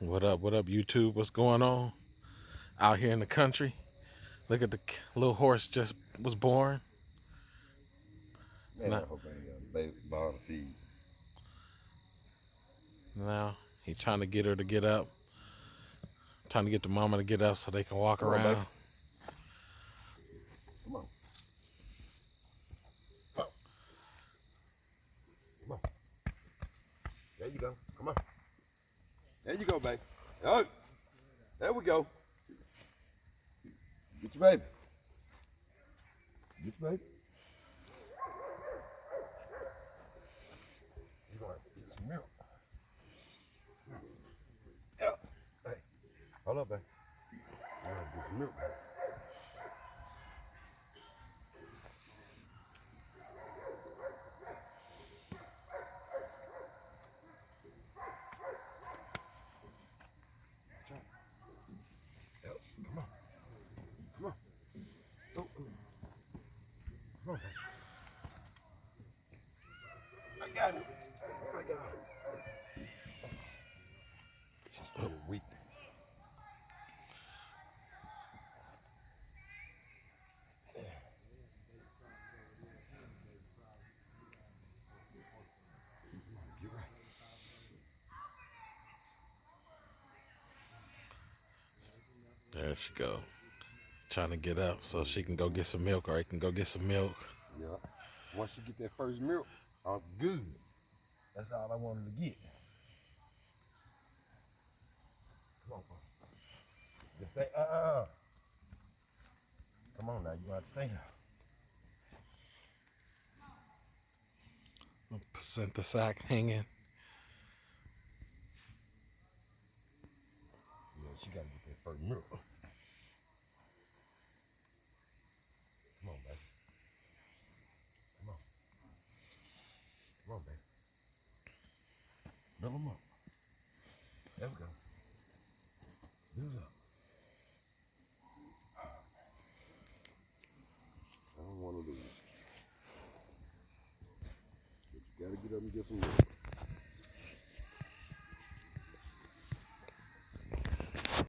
What up, YouTube? What's going on out here in the country? Look at the little horse just was born. Man, Now, I hope I ain't got a baby bottle feed. now he trying to get her to get up, trying to get the mama to get up so they can walk Come on, baby. around. Come on. Come on. There you go. Come on. There you go, baby. Oh, there we go. Get your baby. Get your baby. You're going to get some milk. Yeah. Hey, hold up, baby. You're going to get some milk. Come on. Come on. Oh, oh. Come on, baby. I got him. I got him. She's still weak. Get right. There she go, trying to get up so she can go get some milk, or he can go get some milk. Yeah. Once you get that first milk, I'm good. That's all I wanted to get. Come on, bro. Just stay. Come on now, you gotta stay here. Placenta sac hanging. Yeah, she gotta get that first milk. Come on, baby. Come on. Come on, baby. Fill them up. There we go. Fill it up. I don't want to lose. But you gotta get up and get some milk.